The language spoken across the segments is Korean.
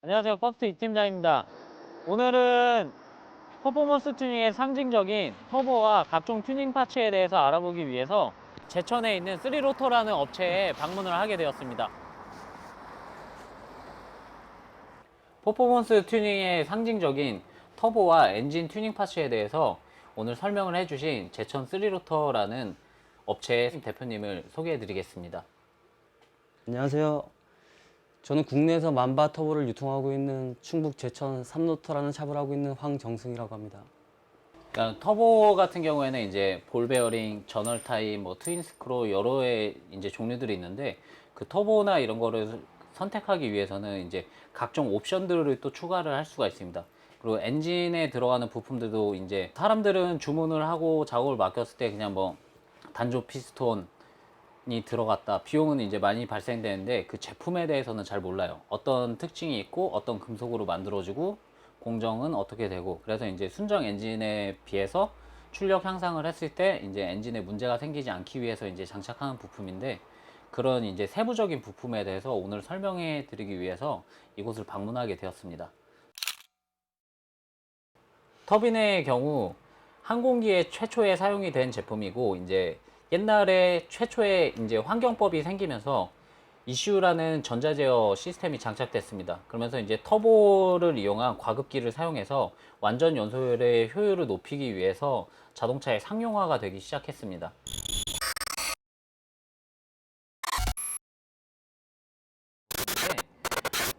안녕하세요. 퍼스트 이 팀장입니다. 오늘은 퍼포먼스 튜닝의 상징적인 터보와 각종 튜닝 파츠에 대해서 알아보기 위해서 제천에 있는 3로터라는 업체에 방문을 하게 되었습니다. 퍼포먼스 튜닝의 상징적인 터보와 엔진 튜닝 파츠에 대해서 오늘 설명을 해주신 제천 3로터라는 업체의 대표님을 소개해 드리겠습니다. 안녕하세요. 저는 국내에서 만바 터보를 유통하고 있는 충북 제천 3로터라는 샵을 하고 있는 황정승이라고 합니다. 그러니까 터보 같은 경우에는 이제 볼 베어링, 저널 타입, 뭐 트윈 스크로 여러의 이제 종류들이 있는데 그 터보나 이런 거를 선택하기 위해서는 이제 각종 옵션들을 또 추가를 할 수가 있습니다. 그리고 엔진에 들어가는 부품들도 이제 사람들은 주문을 하고 작업을 맡겼을 때 그냥 뭐 단조 피스톤 이 들어갔다 비용은 이제 많이 발생되는데 그 제품에 대해서는 잘 몰라요. 어떤 특징이 있고 어떤 금속으로 만들어지고 공정은 어떻게 되고, 그래서 이제 순정 엔진에 비해서 출력 향상을 했을 때 이제 엔진에 문제가 생기지 않기 위해서 이제 장착하는 부품인데, 그런 이제 세부적인 부품에 대해서 오늘 설명해 드리기 위해서 이곳을 방문하게 되었습니다. 터빈의 경우 항공기에 최초에 사용이 된 제품이고, 이제 옛날에 최초의 이제 환경법이 생기면서 이슈라는 전자제어 시스템이 장착됐습니다. 그러면서 이제 터보를 이용한 과급기를 사용해서 완전 연소율의 효율을 높이기 위해서 자동차의 상용화가 되기 시작했습니다.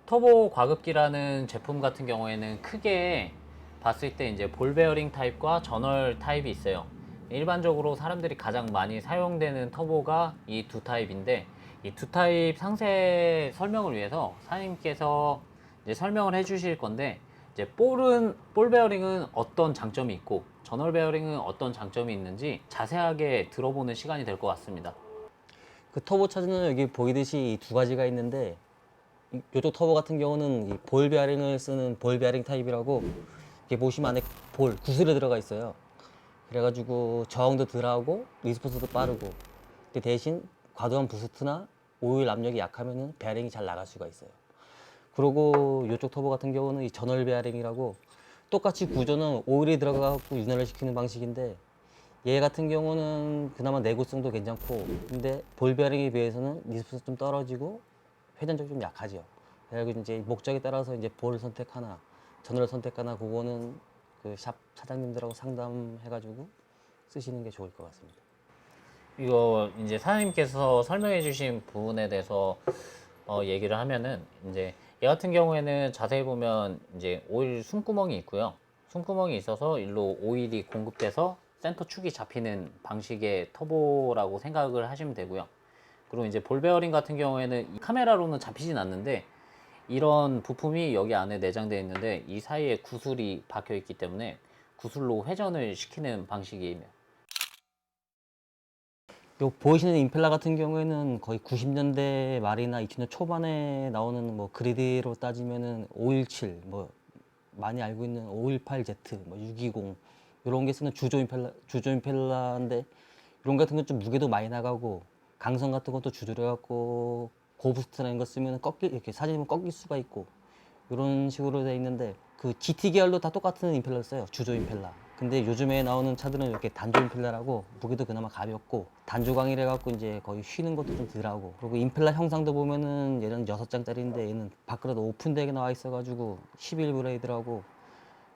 터보 과급기라는 제품 같은 경우에는 크게 봤을 때 이제 볼 베어링 타입과 저널 타입이 있어요. 일반적으로 사람들이 가장 많이 사용되는 터보가 이 두 타입인데, 이 두 타입 상세 설명을 위해서 사장님께서 이제 설명을 해 주실 건데, 이제 볼 베어링은 어떤 장점이 있고 저널 베어링은 어떤 장점이 있는지 자세하게 들어보는 시간이 될 것 같습니다. 그 터보 차주는 여기 보이듯이 두 가지가 있는데, 이쪽 터보 같은 경우는 이 볼 베어링을 쓰는 볼 베어링 타입이라고, 이렇게 보시면 안에 볼 구슬이 들어가 있어요. 그래가지고 저항도 덜하고 리스폰스도 빠르고, 근데 대신 과도한 부스트나 오일 압력이 약하면은 베어링이 잘 나갈 수가 있어요. 그리고 이쪽 터보 같은 경우는 이 전월 베어링이라고, 똑같이 구조는 오일이 들어가고 윤활을 시키는 방식인데, 얘 같은 경우는 그나마 내구성도 괜찮고, 근데 볼 베어링에 비해서는 리스폰스 좀 떨어지고 회전력이 좀 약하죠. 그리고 이제 목적에 따라서 이제 볼을 선택하나 전월을 선택하나, 그거는 그 샵 사장님들하고 상담해가지고 쓰시는 게 좋을 것 같습니다. 이거 이제 사장님께서 설명해 주신 부분에 대해서 얘기를 하면은, 이제 얘 같은 경우에는 자세히 보면 이제 오일 숨구멍이 있고요. 숨구멍이 있어서 일로 오일이 공급돼서 센터 축이 잡히는 방식의 터보라고 생각을 하시면 되고요. 그리고 이제 볼 베어링 같은 경우에는 이 카메라로는 잡히진 않는데, 이런 부품이 여기 안에 내장되어 있는데 이 사이에 구슬이 박혀 있기 때문에 구슬로 회전을 시키는 방식이에요. 요 보이시는 임펠라 같은 경우에는 거의 90년대 말이나 2000년 초반에 나오는, 뭐 그리드로 따지면은 517, 뭐 많이 알고 있는 518Z, 뭐 620, 이런 게 쓰는 주조 임펠라인데, 이런 같은 건 좀 무게도 많이 나가고 강성 같은 것도 주저려 갖고 고부스트라는 거 쓰면 이렇게 사진이 보면 꺾일 수가 있고, 이런 식으로 돼 있는데, 그 GT 계열도 다 똑같은 임펠러를 써요. 주조 임펠라. 근데 요즘에 나오는 차들은 이렇게 단조 임펠라라고, 무게도 그나마 가볍고 단조광이래 갖고 이제 거의 휘는 것도 좀 덜하고, 그리고 임펠라 형상도 보면은 얘는 6장짜리인데 얘는 밖으로도 오픈되게 나와 있어 가지고 11 브레이드라고,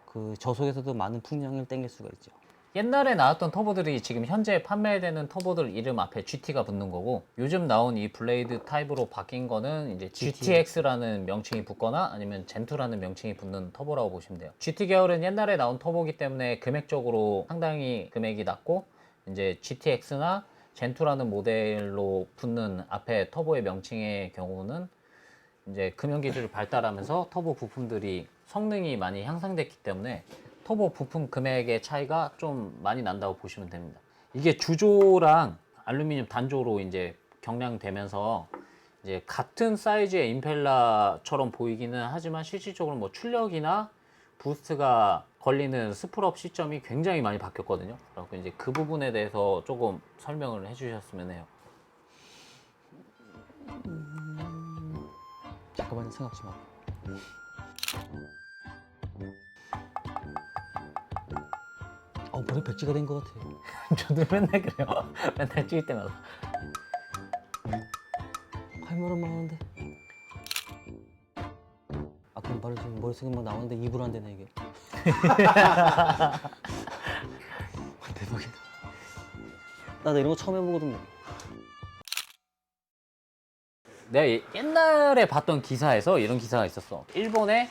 그 저속에서도 많은 풍량을 땡길 수가 있죠. 옛날에 나왔던 터보들이 지금 현재 판매되는 터보들 이름 앞에 GT가 붙는 거고, 요즘 나온 이 블레이드 타입으로 바뀐 거는 이제 GTX라는 명칭이 붙거나 아니면 젠2라는 명칭이 붙는 터보라고 보시면 돼요. GT 계열은 옛날에 나온 터보기 때문에 금액적으로 상당히 금액이 낮고, 이제 GTX나 젠2라는 모델로 붙는 앞에 터보의 명칭의 경우는 이제 금형 기술을 발달하면서 터보 부품들이 성능이 많이 향상됐기 때문에 터보 부품 금액의 차이가 좀 많이 난다고 보시면 됩니다. 이게 주조랑 알루미늄 단조로 이제 경량되면서 이제 같은 사이즈의 임펠라처럼 보이기는 하지만 실질적으로 뭐 출력이나 부스트가 걸리는 스풀업 시점이 굉장히 많이 바뀌었거든요. 그래서 이제 그 부분에 대해서 조금 설명을 해주셨으면 해요. 잠깐만요, 생각 좀 하고. 머리 백지가 된 것 같아. 저도 맨날 그래요. 맨날 찍을 때마다. 할 말은 많은데. 아까 말을 지금 머릿속에 막 나오는데 입으로 안 되네 이게. 대박이다. 나도 이런 거 처음 해보거든요. 내가 옛날에 봤던 기사에서 이런 기사가 있었어. 일본의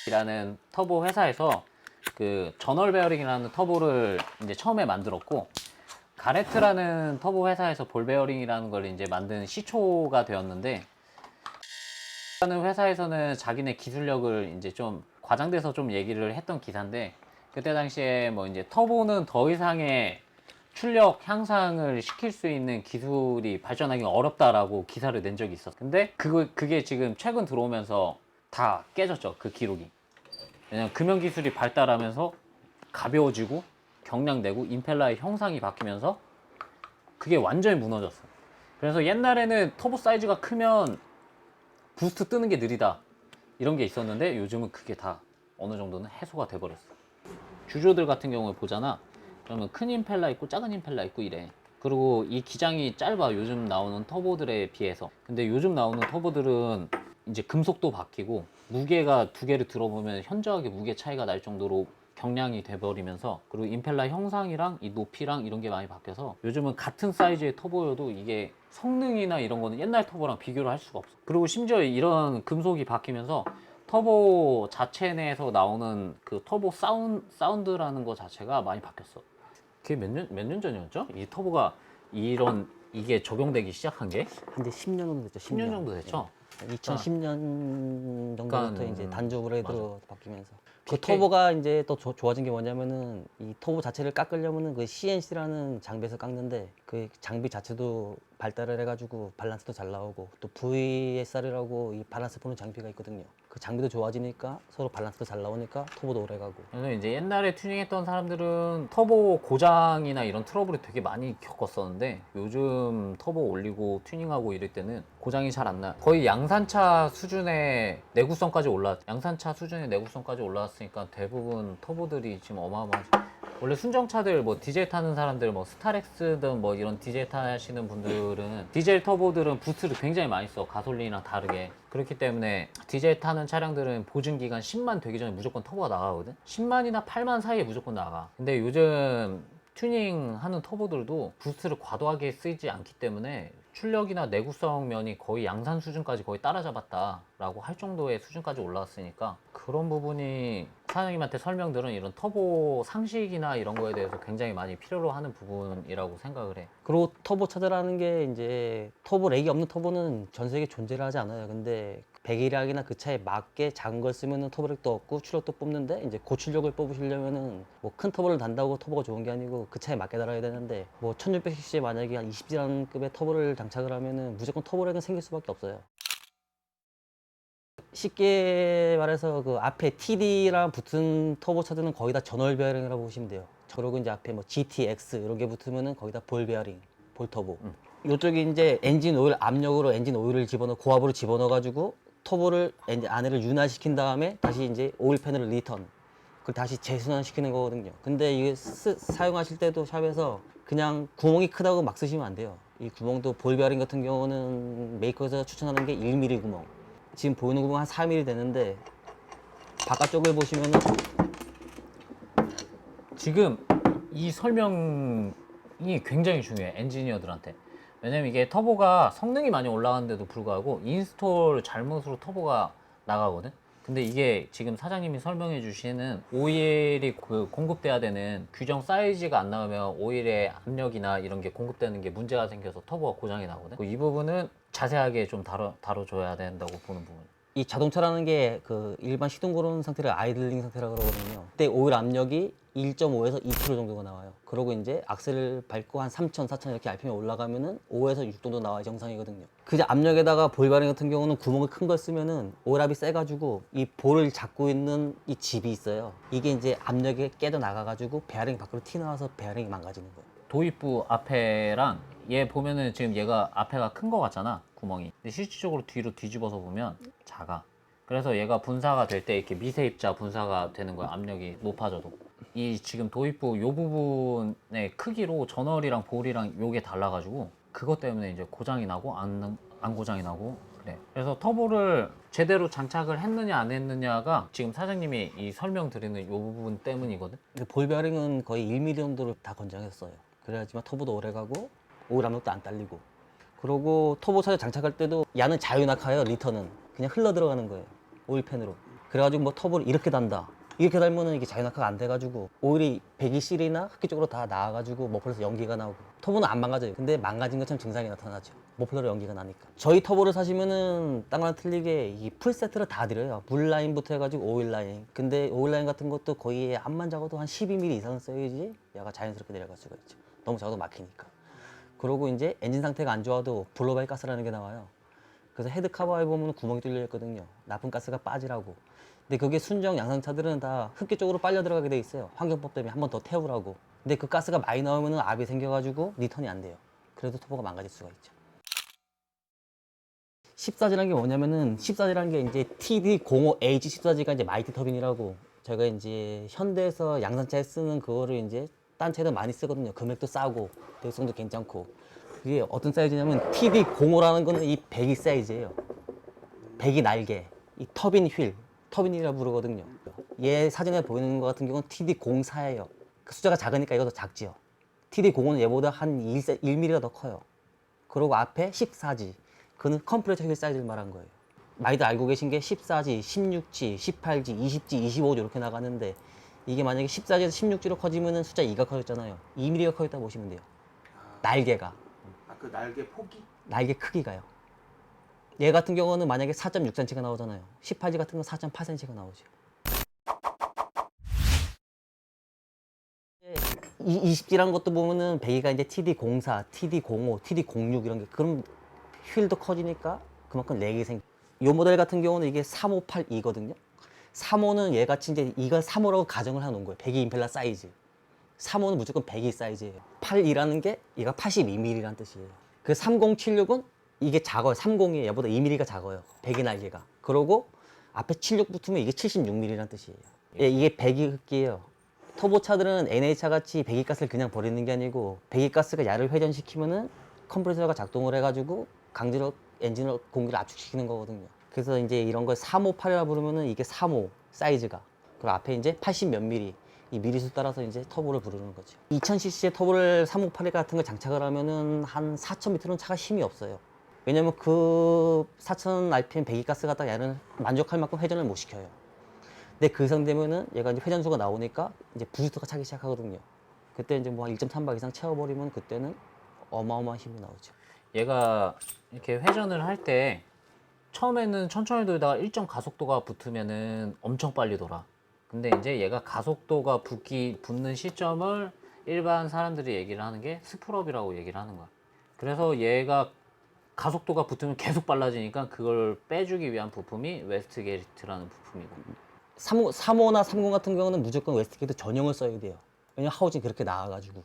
이라는 터보 회사에서 그 전월 베어링이라는 터보를 이제 처음에 만들었고, 가레트라는 터보 회사에서 볼 베어링이라는 걸 이제 만든 시초가 되었는데, 라는 회사에서는 자기네 기술력을 이제 좀 과장돼서 좀 얘기를 했던 기사인데, 그때 당시에 뭐 이제 터보는 더 이상의 출력 향상을 시킬 수 있는 기술이 발전하기 어렵다라고 기사를 낸 적이 있었어. 근데 그게 지금 최근 들어오면서 다 깨졌죠, 그 기록이. 왜냐면 금형 기술이 발달하면서 가벼워지고 경량되고 임펠러의 형상이 바뀌면서 그게 완전히 무너졌어. 그래서 옛날에는 터보 사이즈가 크면 부스트 뜨는 게 느리다 이런 게 있었는데, 요즘은 그게 다 어느 정도는 해소가 돼버렸어. 주조들 같은 경우에 보잖아. 그러면 큰 임펠러 있고 작은 임펠러 있고 이래. 그리고 이 기장이 짧아, 요즘 나오는 터보들에 비해서. 근데 요즘 나오는 터보들은 이제 금속도 바뀌고 무게가 두 개를 들어보면 현저하게 무게 차이가 날 정도로 경량이 돼버리면서, 그리고 임펠러 형상이랑 이 높이랑 이런 게 많이 바뀌어서 요즘은 같은 사이즈의 터보여도 이게 성능이나 이런 거는 옛날 터보랑 비교를 할 수가 없어. 그리고 심지어 이런 금속이 바뀌면서 터보 자체 내에서 나오는 그 터보 사운드라는 거 자체가 많이 바뀌었어. 그게 몇 년 전이었죠? 이 터보가 이게 적용되기 시작한 게? 이제 10년 정도 됐죠. 10년 정도 됐죠? 2010년 정도부터 그러니까, 이제 단조 브레이드로 바뀌면서 그 PK. 터보가 이제 또 좋아진 게 뭐냐면은 이 터보 자체를 깎으려면은 그 CNC라는 장비에서 깎는데 그 장비 자체도 발달을 해가지고 밸런스도 잘 나오고, 또 VSR이라고 이 밸런스 보는 장비가 있거든요. 그 장비도 좋아지니까 서로 밸런스도 잘 나오니까 터보도 오래 가고. 그래서 이제 옛날에 튜닝했던 사람들은 터보 고장이나 이런 트러블을 되게 많이 겪었었는데, 요즘 터보 올리고 튜닝하고 이럴 때는 고장이 잘 안 나. 거의 양산차 수준의 내구성까지 올라왔으니까 대부분 터보들이 지금 어마어마하죠. 원래 순정차들 뭐 디젤 타는 사람들, 뭐 스타렉스든 뭐 이런 디젤 타시는 분들은 디젤 터보들은 부스트를 굉장히 많이 써, 가솔린이랑 다르게. 그렇기 때문에 디젤 타는 차량들은 보증기간 10만 되기 전에 무조건 터보가 나가거든. 10만이나 8만 사이에 무조건 나가. 근데 요즘 튜닝하는 터보들도 부스트를 과도하게 쓰지 않기 때문에 출력이나 내구성 면이 거의 양산 수준까지 거의 따라잡았다라고 할 정도의 수준까지 올라왔으니까, 그런 부분이 사장님한테 설명들은 이런 터보 상식이나 이런 거에 대해서 굉장히 많이 필요로 하는 부분이라고 생각을 해. 그리고 터보 차저라는 게 이제 터보 렉이 없는 터보는 전 세계에 존재를 하지 않아요. 근데 배기량이나 그 차에 맞게 작은 걸 쓰면은 터보렉도 없고 출력도 뽑는데, 이제 고출력을 뽑으시려면은 뭐 큰 터보를 단다고 터보가 좋은 게 아니고 그 차에 맞게 달아야 되는데, 뭐 1600cc에 만약에 한 20지란급의 터보를 장착을 하면은 무조건 터보렉은 생길 수밖에 없어요. 쉽게 말해서 그 앞에 TD랑 붙은 터보 차들은 거의 다 전월 베어링이라고 보시면 돼요. 그리고 이제 앞에 뭐 GTX 이런 게 붙으면은 거의 다 볼 베어링, 볼 터보. 이쪽이 이제 엔진 오일 압력으로 엔진 오일을 고압으로 집어넣어 가지고 터보를 엔진 안에를 윤활시킨 다음에 다시 이제 오일 패널을 리턴, 그걸 다시 재순환시키는 거거든요. 근데 이게 사용하실 때도 샵에서 그냥 구멍이 크다고 막 쓰시면 안 돼요. 이 구멍도 볼 베어링 같은 경우는 메이커에서 추천하는 게 1mm 구멍. 지금 보이는 구멍 한 4mm 되는데, 바깥쪽을 보시면은 지금 이 설명이 굉장히 중요해, 엔지니어들한테. 왜냐면 이게 터보가 성능이 많이 올라가는데도 불구하고 인스톨 잘못으로 터보가 나가거든. 근데 이게 지금 사장님이 설명해 주시는 오일이 공급돼야 되는 규정 사이즈가 안 나오면 오일의 압력이나 이런 게 공급되는 게 문제가 생겨서 터보가 고장이 나거든. 이 부분은 자세하게 좀 다뤄줘야 된다고 보는 부분. 이 자동차라는 게 그 일반 시동 걸어놓은 상태를 아이들링 상태라고 그러거든요. 그때 오일 압력이 1.5에서 2kg 정도가 나와요. 그러고 이제 악셀을 밟고 한 3,000, 4,000 이렇게 RPM이 올라가면은 5에서 6 정도 나와야 정상이거든요. 그 압력에다가 볼 베어링 같은 경우는 구멍을 큰 걸 쓰면은 오일압이 세가지고 이 볼을 잡고 있는 이 집이 있어요. 이게 이제 압력에 깨져 나가가지고 베어링 밖으로 튀어나와서 베어링이 망가지는 거예요. 도입부 앞에랑 얘 보면은 지금 얘가 앞에가 큰 거 같잖아, 구멍이. 근데 실질적으로 뒤로 뒤집어서 보면 작아. 그래서 얘가 분사가 될 때 이렇게 미세입자 분사가 되는 거야. 압력이 높아져도. 이 지금 도입부 요 부분의 크기로 전월이랑 볼이랑 요게 달라가지고 그것 때문에 이제 고장이 나고 안 고장이 나고 그래. 그래서 터보를 제대로 장착을 했느냐 안 했느냐가 지금 사장님이 이 설명드리는 요 부분 때문이거든. 근데 볼 베어링은 거의 1mm 정도를 다 권장했어요. 그래야지만 터보도 오래 가고 오일 압력도 안 딸리고. 그리고 터보 차저 장착할 때도 야는 자유낙하예요. 리터는 그냥 흘러 들어가는 거예요. 오일팬으로. 그래가지고 뭐 터보를 이렇게 단다. 이렇게 달면은 이게 자유낙하가 안 돼가지고 오일이 배기실이나 흡기 쪽으로 다 나와가지고 머플러에서 연기가 나오고. 터보는 안 망가져요. 근데 망가진 것처럼 증상이 나타나죠. 머플러로 연기가 나니까. 저희 터보를 사시면은 딴 거랑 틀리게 이 풀세트를 다 드려요. 물 라인부터 해가지고 오일 라인. 근데 오일 라인 같은 것도 거의 암만 작아도 한 12mm 이상은 써야지 야가 자연스럽게 내려갈 수가 있죠. 너무 작아도 막히니까. 그리고 이제 엔진 상태가 안 좋아도 블로바이 가스라는 게 나와요. 그래서 헤드 커버에 보면 구멍이 뚫려 있거든요. 나쁜 가스가 빠지라고. 근데 그게 순정 양산차들은 다 흡기 쪽으로 빨려 들어가게 돼 있어요. 환경법 때문에 한 번 더 태우라고. 근데 그 가스가 많이 나오면 압이 생겨가지고 리턴이 안 돼요. 그래도 터보가 망가질 수가 있죠. 14G라는 게 뭐냐면은 14G라는 게 이제 TD05H 14G가 이제 마이티 터빈이라고 저희가 이제 현대에서 양산차에 쓰는 그거를 이제 딴 차에도 많이 쓰거든요. 금액도 싸고 대역성도 괜찮고. 그게 어떤 사이즈냐면 TD05라는 거는 이 배기 사이즈예요. 배기 날개, 이 터빈 휠, 터빈이라고 부르거든요. 얘 사진에 보이는 것 같은 경우는 TD04예요. 그 숫자가 작으니까 이거 더 작지요. TD05는 얘보다 한 1mm가 더 커요. 그리고 앞에 14G. 그는 컴프레셔 휠 사이즈를 말한 거예요. 많이들 알고 계신 게 14G, 16G, 18G, 20G, 25G 이렇게 나가는데 이게 만약에 14G에서 16G로 커지면 숫자 2가 커졌잖아요. 2mm가 커졌다고 보시면 돼요. 날개가. 그 날개 폭이? 날개 크기가요. 얘 같은 경우는 만약에 4.6cm가 나오잖아요. 18G 같은 건 4.8cm가 나오죠. 20G라는 것도 보면은 배기가 이제 TD04, TD05, TD06 이런 게 그럼 휠도 커지니까 그만큼 렉이 이 모델 같은 경우는 이게 3582거든요. 35는 얘같이 이제 이걸 35라고 가정을 해놓은 거예요. 배기 임펠러 사이즈. 35는 무조건 배기 사이즈예요. 82라는 게 얘가 82mm라는 뜻이에요. 그 3076은 이게 작아요. 30이 얘보다 2mm가 작아요. 배기 날개가. 그러고 앞에 76 붙으면 이게 76mm라는 뜻이에요. 예, 이게 배기 흡기예요. 터보차들은 NA차 같이 배기가스를 그냥 버리는 게 아니고 배기가스가 야를 회전시키면은 컴프레서가 작동을 해가지고 강제로 엔진을 공기를 압축시키는 거거든요. 그래서 이제 이런 걸 358이라 부르면은 이게 35 사이즈가. 그리고 앞에 이제 80 몇 미리. 이 미리수 따라서 이제 터보를 부르는 거죠. 2000cc의 터보를 358 같은 걸 장착을 하면은 한 4000m는 차가 힘이 없어요. 왜냐면 그 4000rpm 배기가스 갖다 얘는 만족할 만큼 회전을 못 시켜요. 근데 그 이상 되면은 얘가 이제 회전수가 나오니까 이제 부스터가 차기 시작하거든요. 그때 이제 뭐 한 1.3bar 이상 채워버리면 그때는 어마어마한 힘이 나오죠. 얘가 이렇게 회전을 할 때 처음에는 천천히 돌다가 일정 가속도가 붙으면은 엄청 빨리 돌아. 근데 이제 얘가 가속도가 붙는 시점을 일반 사람들이 얘기를 하는 게 스풀업이라고 얘기를 하는 거야. 그래서 얘가 가속도가 붙으면 계속 빨라지니까 그걸 빼주기 위한 부품이 웨스트게이트라는 부품이고. 35나 30 같은 경우는 무조건 웨스트게이트 전용을 써야 돼요. 왜냐면 하우징이 그렇게 나와가지고.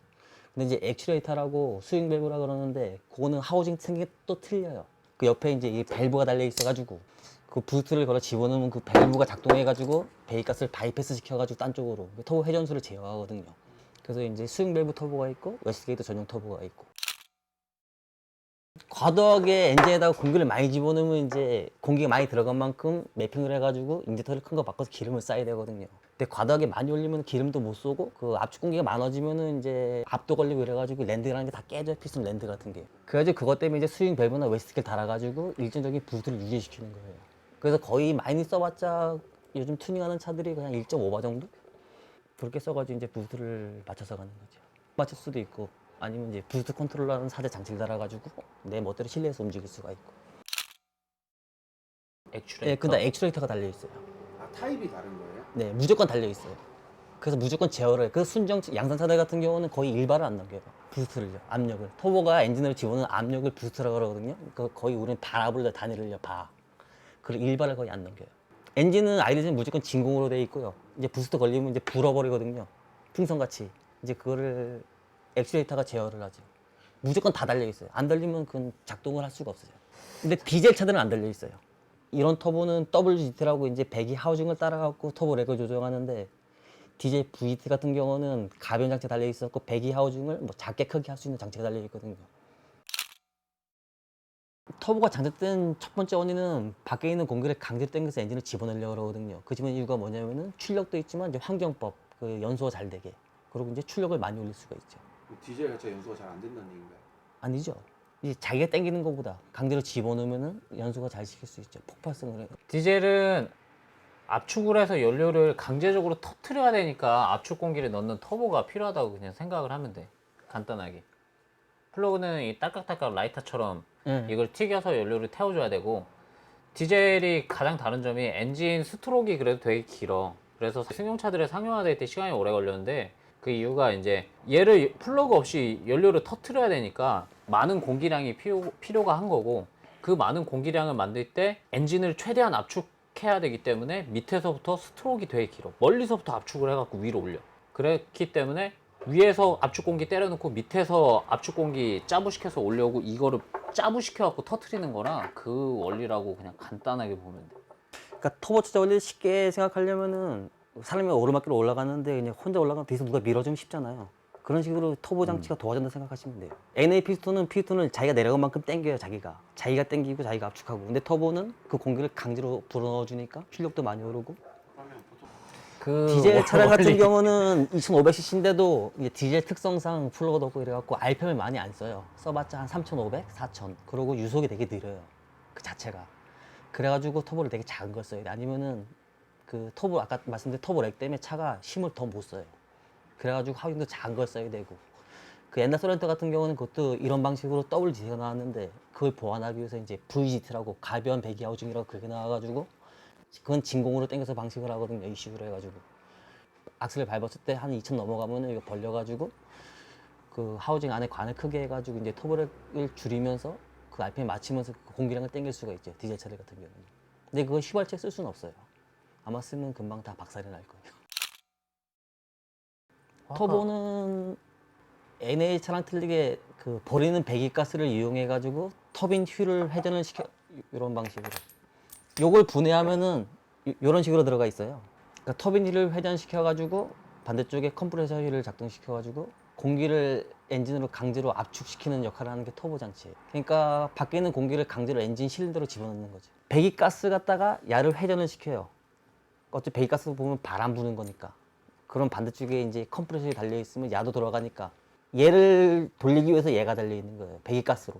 근데 이제 액츄레이터라고 스윙 밸브라 그러는데 그거는 하우징 생긴 게 또 틀려요. 그 옆에 이제 이 밸브가 달려 있어가지고 그 부스트를 걸어 집어넣으면 그 밸브가 작동해가지고 배기가스를 바이패스 시켜가지고 딴 쪽으로 터보 회전수를 제어하거든요. 그래서 이제 스윙 밸브 터보가 있고 웨스트게이트 전용 터보가 있고. 과도하게 엔진에다가 공기를 많이 집어넣으면 이제 공기가 많이 들어간 만큼 매핑을 해가지고 인젝터를 큰 거 바꿔서 기름을 쌓아야 되거든요. 근데 과도하게 많이 올리면 기름도 못 쏘고 그 압축 공기가 많아지면은 이제 압도 걸리고 이래가지고 랜드라는 게 다 깨져요. 피스톤 랜드 같은 게. 그래가지고 그것 때문에 이제 스윙 밸브나 웨스트게이트 달아가지고 일정적인 부스트를 유지시키는 거예요. 그래서 거의 많이 써봤자 요즘 튜닝하는 차들이 그냥 1.5바 정도? 그렇게 써가지고 이제 부스트를 맞춰서 가는 거죠. 맞출 수도 있고 아니면 이제 부스트 컨트롤러라는 4대 장치를 달아가지고 내 멋대로 실내에서 움직일 수가 있고. 액츄레이터. 예, 근데 액츄레이터가 달려있어요. 아, 타입이 다른 거예요? 네, 무조건 달려있어요. 그래서 무조건 제어를 해요. 그래서 순정 양산차들 같은 경우는 거의 일발을 안 넘겨요. 부스트를요, 압력을. 터보가 엔진으로 집어넣는 압력을 부스트라고 그러거든요. 거의 우리는 발압을 단위를요, 바. 그리고 일발을 거의 안 넘겨요. 엔진은 아이리즈는 무조건 진공으로 되어 있고요. 이제 부스트 걸리면 이제 불어버리거든요. 풍선같이. 이제 그거를 액츄레이터가 제어를 하죠. 무조건 다 달려 있어요. 안 달리면 그건 작동을 할 수가 없어요. 근데 디젤 차들은 안 달려 있어요. 이런 터보는 WGT라고 이제 배기 하우징을 따라갖고 터보 렉을 조정하는데 디젤 VT 같은 경우는 가변 장치 달려 있었고 배기 하우징을 뭐 작게 크게 할 수 있는 장치가 달려 있거든요. 터보가 장착된 첫 번째 원인은 밖에 있는 공기를 강제로 당겨서 엔진을 집어넣으려고 그러거든요. 그 집어넣는 이유가 뭐냐면은 출력도 있지만 이제 환경법, 그 연소가 잘 되게. 그리고 이제 출력을 많이 올릴 수가 있죠. 디젤 자체 연소가 잘 안 된다는 얘기인가요? 아니죠. 이제 자기가 당기는 것보다 강제로 집어넣으면은 연소가 잘 시킬 수 있죠. 폭발성을 해요. 디젤은 압축을 해서 연료를 강제적으로 터트려야 되니까 압축 공기를 넣는 터보가 필요하다고 그냥 생각을 하면 돼. 간단하게. 플러그는 이 딸깍딸깍 라이터처럼 이걸 튀겨서 연료를 태워줘야 되고, 디젤이 가장 다른 점이 엔진 스트로크가 그래도 되게 길어. 그래서 승용차들의 상용화될 때 시간이 오래 걸렸는데, 그 이유가 이제 얘를 플러그 없이 연료를 터트려야 되니까 많은 공기량이 필요가 한 거고, 그 많은 공기량을 만들 때 엔진을 최대한 압축해야 되기 때문에 밑에서부터 스트로크가 되게 길어. 멀리서부터 압축을 해갖고 위로 올려. 그렇기 때문에 위에서 압축 공기 때려놓고 밑에서 압축 공기 짜부시켜서 올려오고, 이거를 짜부시켜갖고 터트리는 거라 그 원리라고 그냥 간단하게 보면 돼. 그러니까 터보차저 원리 쉽게 생각하려면은 사람이 오르막길을 올라가는데 그냥 혼자 올라가면 뒤에서 누가 밀어주면 쉽잖아요. 그런 식으로 터보 장치가 도와준다 생각하시면 돼요. NA 피스톤은 자기가 내려간 만큼 당겨요. 자기가 당기고 자기가 압축하고. 근데 터보는 그 공기를 강제로 불어넣어주니까 출력도 많이 오르고. 그러면 보통 그 디젤 차량 같은 원리. 경우는 2500cc인데도 디젤 특성상 플러그도 없고 이래갖고 RPM을 많이 안 써요. 써봤자 한 3500, 4000. 그리고 유속이 되게 느려요. 그 자체가. 그래가지고 터보를 되게 작은 걸 써야 돼. 아니면은 그 터보, 아까 말씀드린 터보 렉 때문에 차가 힘을 더 못 써요. 그래가지고 하우징도 작은 걸 써야 되고. 그 옛날 소렌토 같은 경우는 그것도 이런 방식으로 WGT가 나왔는데, 그걸 보완하기 위해서 이제 VGT라고 가변 배기 하우징이라고 그게 나와가지고, 그건 진공으로 당겨서 방식을 하거든요. 이식으로 해가지고. 악셀을 밟았을 때 한 2000 넘어가면은 이거 벌려가지고 그 하우징 안에 관을 크게 해가지고 이제 터보렉을 줄이면서 그 RPM 맞추면서 그 공기량을 당길 수가 있죠. 디젤 차들 같은 경우는. 근데 그거 휘발유에 쓸 수는 없어요. 아마 쓰면 금방 다 박살이 날 거예요. 터보는 NA 차랑 틀리게 그 버리는 배기가스를 이용해가지고 터빈 휠을 회전을 시켜, 이런 방식으로. 요걸 분해하면은 요런 식으로 들어가 있어요. 그러니까 터빈 휠을 회전시켜가지고 반대쪽에 컴프레서 휠을 작동시켜가지고 공기를 엔진으로 강제로 압축시키는 역할을 하는 게 터보 장치예요. 그러니까 밖에 있는 공기를 강제로 엔진 실린더로 집어넣는 거죠. 배기가스 갖다가 야를 회전을 시켜요. 어차피 배기가스 보면 바람 부는 거니까. 그럼 반대쪽에 이제 컴프레서에 달려 있으면 야도 돌아가니까 얘를 돌리기 위해서 얘가 달려 있는 거예요. 배기가스로.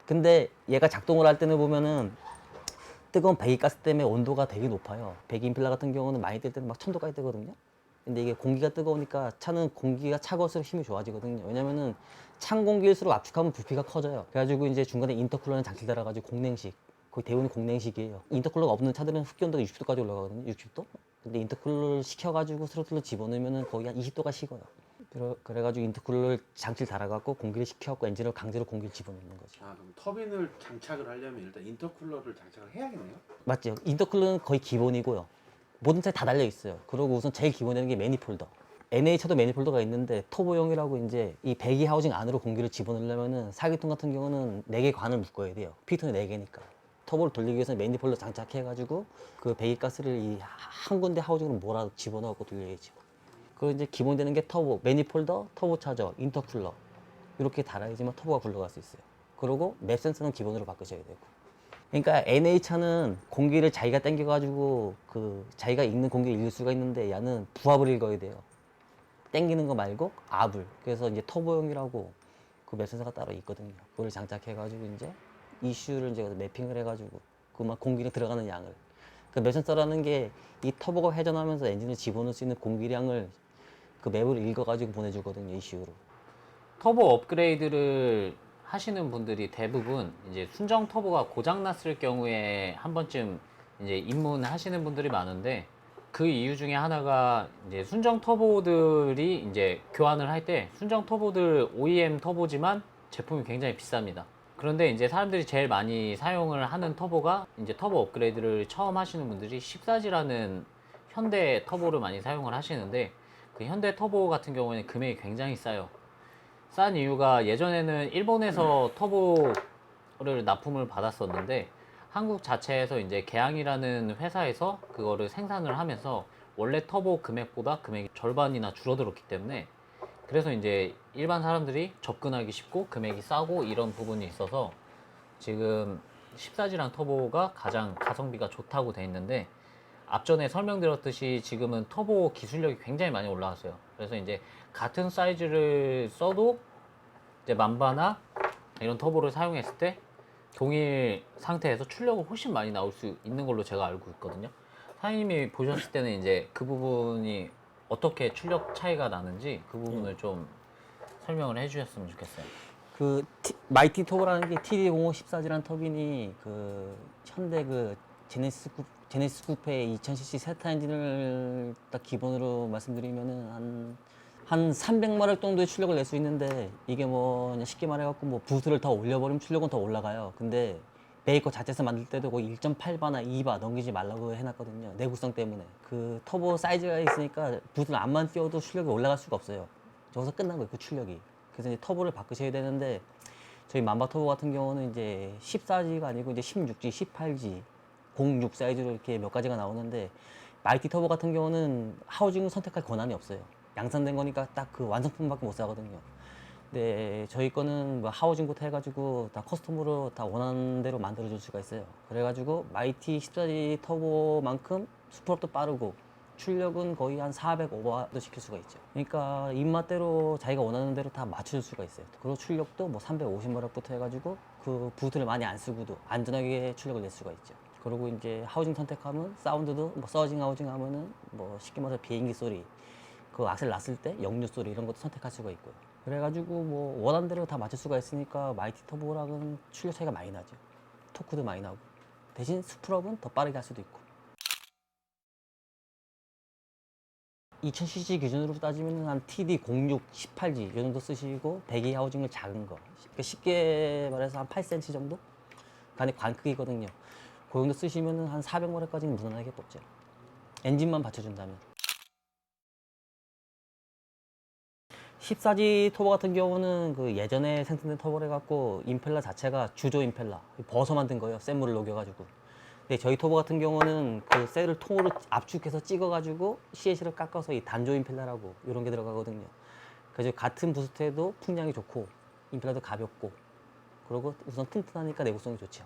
근데 얘가 작동을 할 때는 보면은 뜨거운 배기가스 때문에 온도가 되게 높아요. 배기 인필라 같은 경우는 많이 뜰 때는 막 1000도까지 뜨거든요. 근데 이게 공기가 뜨거우니까 차는 공기가 차가울수록 힘이 좋아지거든요. 왜냐면은 찬 공기일수록 압축하면 부피가 커져요. 그래가지고 이제 중간에 인터쿨러는 장치 달아가지고 공냉식, 거의 대부분 공냉식이에요. 인터쿨러가 없는 차들은 흡기온도가 60도까지 올라가거든요. 60도? 근데 인터쿨러를 시켜가지고 스로틀로 집어넣으면은 거의 한 20도가 식어요. 그래가지고 인터쿨러 장치를 달아갖고 공기를 식혀갖고 엔진을 강제로 공기를 집어넣는 거죠. 아 그럼 터빈을 장착을 하려면 일단 인터쿨러를 장착을 해야겠네요. 맞죠? 인터쿨러는 거의 기본이고요. 모든 차에 다 달려 있어요. 그리고 우선 제일 기본되는 게 매니폴더. NA 차도 매니폴더가 있는데 터보용이라고 이제 이 배기 하우징 안으로 공기를 집어넣으려면은 사기통 같은 경우는 4개 관을 묶어야 돼요. 피톤이 4개니까. 터보를 돌리기 위해서 매니폴더 장착해가지고 그 배기가스를 이 한 군데 하우징으로 몰아 집어넣고 돌려야죠. 그리고 이제 기본되는 게 터보, 매니폴더, 터보 차저, 인터쿨러 이렇게 달아야지만 터보가 굴러갈 수 있어요. 그리고 맵 센서는 기본으로 바꾸셔야 되고. 그러니까 NA 차는 공기를 자기가 당겨가지고 그 자기가 읽는 공기를 읽을 수가 있는데 얘는 부압을 읽어야 돼요. 당기는 거 말고 압을. 그래서 이제 터보용이라고 그 맵 센서가 따로 있거든요. 그걸 장착해가지고 이제 이슈를 이제 매핑을 해가지고 그만 공기를 들어가는 양을. 그 맵 센서라는 게 이 터보가 회전하면서 엔진을 집어넣을 수 있는 공기량을 그 맵을 읽어가지고 보내주거든요. 이슈로. 터보 업그레이드를 하시는 분들이 대부분 이제 순정 터보가 고장 났을 경우에 한 번쯤 이제 입문하시는 분들이 많은데, 그 이유 중에 하나가 이제 순정 터보들이 이제 교환을 할 때 순정 터보들 OEM 터보지만 제품이 굉장히 비쌉니다. 그런데 이제 사람들이 제일 많이 사용을 하는 터보가 이제 터보 업그레이드를 처음 하시는 분들이 14G라는 현대 터보를 많이 사용을 하시는데, 그 현대 터보 같은 경우에는 금액이 굉장히 싸요. 싼 이유가 예전에는 일본에서 터보를 납품을 받았었는데 한국 자체에서 이제 개항이라는 회사에서 그거를 생산을 하면서 원래 터보 금액보다 금액이 절반이나 줄어들었기 때문에 그래서 이제 일반 사람들이 접근하기 쉽고 금액이 싸고 이런 부분이 있어서 지금 14지랑 터보가 가장 가성비가 좋다고 돼 있는데 앞전에 설명드렸듯이 지금은 터보 기술력이 굉장히 많이 올라왔어요. 그래서 이제 같은 사이즈를 써도 이제 만바나 이런 터보를 사용했을 때 동일 상태에서 출력을 훨씬 많이 나올 수 있는 걸로 제가 알고 있거든요. 사장님이 보셨을 때는 이제 그 부분이 어떻게 출력 차이가 나는지 그 부분을 좀 설명을 해주셨으면 좋겠어요. 그 마이티 터보라는 게 TD05 14지란 터빈이 그 현대 그 제네시스 쿠페의 2000cc 세타 엔진을 딱 기본으로 말씀드리면은 한 300마력 정도의 출력을 낼 수 있는데 이게 뭐 그냥 쉽게 말해갖고 뭐 부스를 더 올려버리면 출력은 더 올라가요. 근데 메이커 자체에서 만들 때도 거의 1.8바나 2바 넘기지 말라고 해놨거든요. 내구성 때문에. 그 터보 사이즈가 있으니까 부스를 암만 띄워도 출력이 올라갈 수가 없어요. 저기서 끝난 거예요, 그 출력이. 그래서 이제 터보를 바꾸셔야 되는데 저희 만바 터보 같은 경우는 이제 14G가 아니고 이제 16G, 18G, 06 사이즈로 이렇게 몇 가지가 나오는데 마이티 터보 같은 경우는 하우징을 선택할 권한이 없어요. 양산된 거니까 딱 그 완성품밖에 못 사거든요. 근데 저희 거는 뭐 하우징부터 해가지고 다 커스텀으로 다 원하는 대로 만들어줄 수가 있어요. 그래가지고 마이티 14G 터보만큼 수프업도 빠르고 출력은 거의 한 400오버도 시킬 수가 있죠. 그러니까 입맛대로 자기가 원하는 대로 다 맞춰줄 수가 있어요. 그리고 출력도 뭐 350마력부터 해가지고 그 부트를 많이 안 쓰고도 안전하게 출력을 낼 수가 있죠. 그리고 이제 하우징 선택하면 사운드도 뭐 서징 하우징 하면은 뭐 쉽게 말해서 비행기 소리, 그 악셀 놨을 때 역류 소리 이런 것도 선택할 수가 있고요. 그래가지고 뭐 원하는 대로 다 맞출 수가 있으니까 마이티 터보랑은 출력 차이가 많이 나죠. 토크도 많이 나고 대신 스프럽은 더 빠르게 할 수도 있고. 2000cc 기준으로 따지면 한 TD06, 18G 이 정도 쓰시고 배기 하우징을 작은 거 그러니까 쉽게 말해서 한 8cm 정도? 간의 관 크기거든요. 그 정도 쓰시면 한 400마력까지는 무난하게 뽑죠. 엔진만 받쳐준다면. 14G 터보 같은 경우는 그 예전에 생산된 터보를 해갖고 임펠러 자체가 주조 임펠러 버서 만든 거예요. 샘물을 녹여가지고. 근데 저희 터보 같은 경우는 그 셀을 통으로 압축해서 찍어가지고 CNC를 깎아서 이 단조 임펠러라고 이런 게 들어가거든요. 그래서 같은 부스트에도 풍량이 좋고 임펠러도 가볍고 그리고 우선 튼튼하니까 내구성이 좋죠.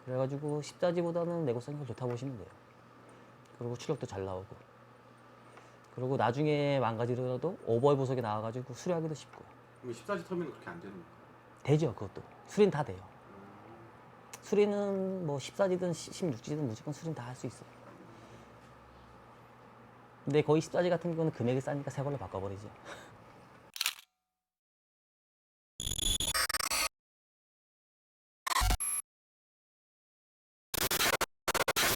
그래가지고 14G보다는 내구성이 더 좋다고 보시면 돼요. 그리고 출력도 잘 나오고. 그리고 나중에 망가지더라도 오버홀 보석이 나와가지고 수리하기도 쉽고. 그럼 14G 터미는 그렇게 안 되는 거예요? 되죠, 그것도. 수리는 다 돼요. 수리는 뭐 14G든 16G든 무조건 수리는 다 할 수 있어요. 근데 거의 14G 같은 경우는 금액이 싸니까 새 걸로 바꿔버리죠.